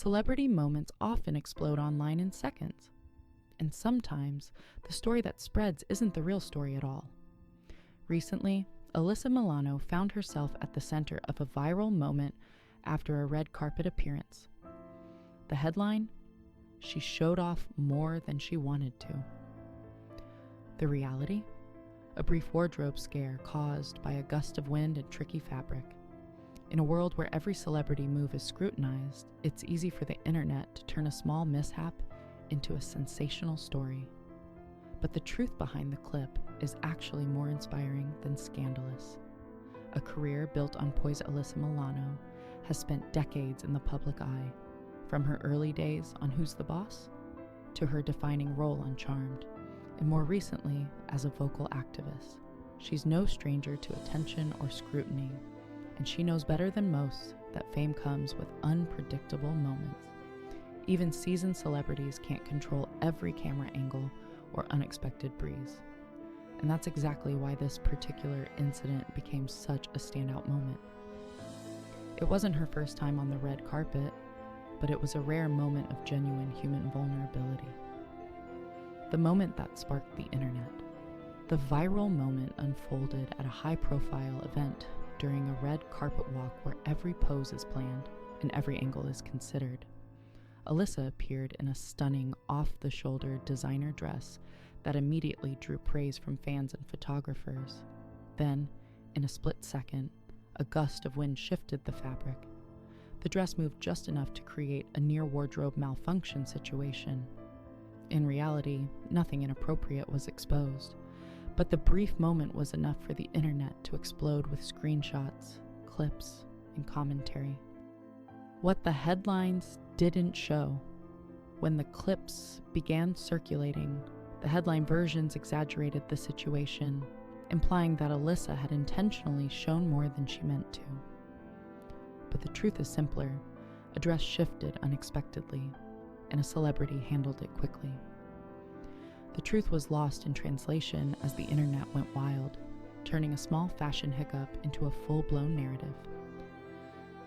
Celebrity moments often explode online in seconds. And sometimes, the story that spreads isn't the real story at all. Recently, Alyssa Milano found herself at the center of a viral moment after a red carpet appearance. The headline? She showed off more than she wanted to. The reality? A brief wardrobe scare caused by a gust of wind and tricky fabric. In a world where every celebrity move is scrutinized, it's easy for the internet to turn a small mishap into a sensational story. But the truth behind the clip is actually more inspiring than scandalous. A career built on poised Alyssa Milano has spent decades in the public eye, from her early days on Who's the Boss to her defining role on Charmed, and more recently as a vocal activist. She's no stranger to attention or scrutiny, and she knows better than most that fame comes with unpredictable moments. Even seasoned celebrities can't control every camera angle or unexpected breeze. And that's exactly why this particular incident became such a standout moment. It wasn't her first time on the red carpet, but it was a rare moment of genuine human vulnerability. The moment that sparked the internet. The viral moment unfolded at a high-profile event during a red carpet walk where every pose is planned and every angle is considered. Alyssa appeared in a stunning, off-the-shoulder designer dress that immediately drew praise from fans and photographers. Then, in a split second, a gust of wind shifted the fabric. The dress moved just enough to create a near-wardrobe malfunction situation. In reality, nothing inappropriate was exposed, but the brief moment was enough for the internet to explode with screenshots, clips, and commentary. What the headlines didn't show. When the clips began circulating, the headline versions exaggerated the situation, implying that Alyssa had intentionally shown more than she meant to. But the truth is simpler. A dress shifted unexpectedly, and a celebrity handled it quickly. The truth was lost in translation as the internet went wild, turning a small fashion hiccup into a full-blown narrative.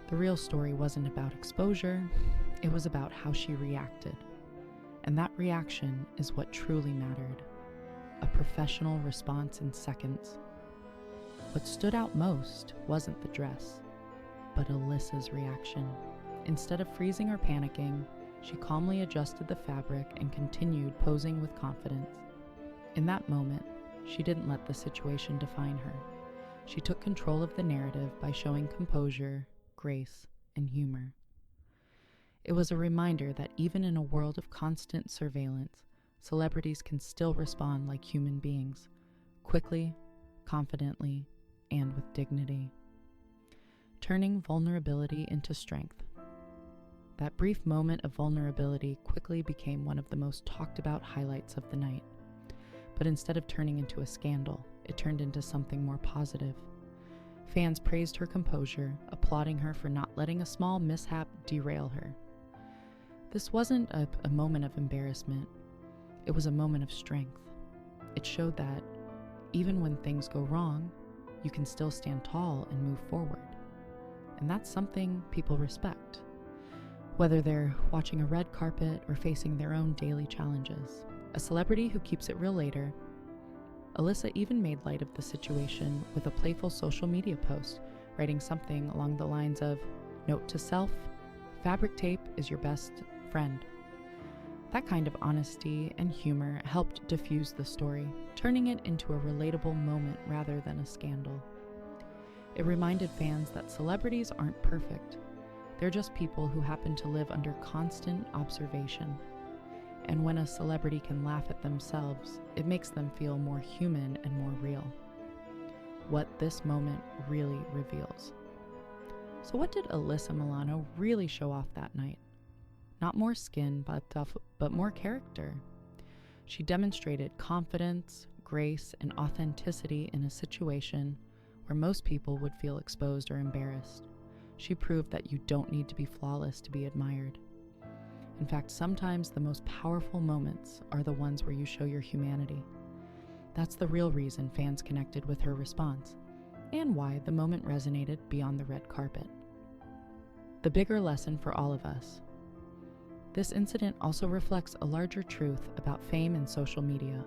The real story wasn't about exposure, it was about how she reacted. And that reaction is what truly mattered. A professional response in seconds. What stood out most wasn't the dress, but Alyssa's reaction. Instead of freezing or panicking, she calmly adjusted the fabric and continued posing with confidence. In that moment, she didn't let the situation define her. She took control of the narrative by showing composure, grace, and humor. It was a reminder that even in a world of constant surveillance, celebrities can still respond like human beings, quickly, confidently, and with dignity. Turning vulnerability into strength. That brief moment of vulnerability quickly became one of the most talked about highlights of the night. But instead of turning into a scandal, it turned into something more positive. Fans praised her composure, applauding her for not letting a small mishap derail her. This wasn't a moment of embarrassment. It was a moment of strength. It showed that even when things go wrong, you can still stand tall and move forward. And that's something people respect, whether they're watching a red carpet or facing their own daily challenges. A celebrity who keeps it real later, Alyssa even made light of the situation with a playful social media post, writing something along the lines of, "Note to self, fabric tape is your best friend." That kind of honesty and humor helped diffuse the story, turning it into a relatable moment rather than a scandal. It reminded fans that celebrities aren't perfect. They're just people who happen to live under constant observation. And when a celebrity can laugh at themselves, it makes them feel more human and more real. What this moment really reveals. So what did Alyssa Milano really show off that night? Not more skin, but more character. She demonstrated confidence, grace, and authenticity in a situation where most people would feel exposed or embarrassed. She proved that you don't need to be flawless to be admired. In fact, sometimes the most powerful moments are the ones where you show your humanity. That's the real reason fans connected with her response, and why the moment resonated beyond the red carpet. The bigger lesson for all of us: This incident also reflects a larger truth about fame and social media.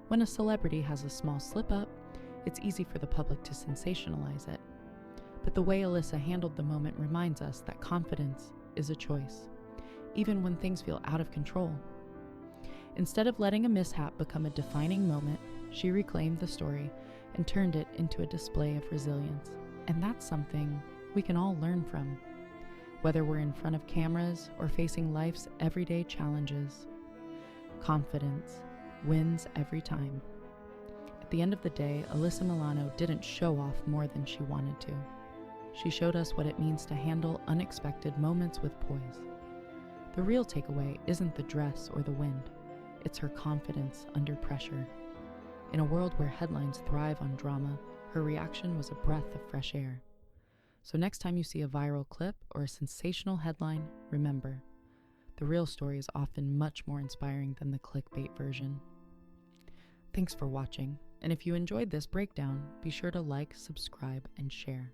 When a celebrity has a small slip-up, it's easy for the public to sensationalize it. But the way Alyssa handled the moment reminds us that confidence is a choice, even when things feel out of control. Instead of letting a mishap become a defining moment, she reclaimed the story and turned it into a display of resilience. And that's something we can all learn from, whether we're in front of cameras or facing life's everyday challenges. Confidence wins every time. At the end of the day, Alyssa Milano didn't show off more than she wanted to. She showed us what it means to handle unexpected moments with poise. The real takeaway isn't the dress or the wind, it's her confidence under pressure. In a world where headlines thrive on drama, her reaction was a breath of fresh air. So next time you see a viral clip or a sensational headline, remember, the real story is often much more inspiring than the clickbait version. Thanks for watching, and if you enjoyed this breakdown, be sure to like, subscribe, and share.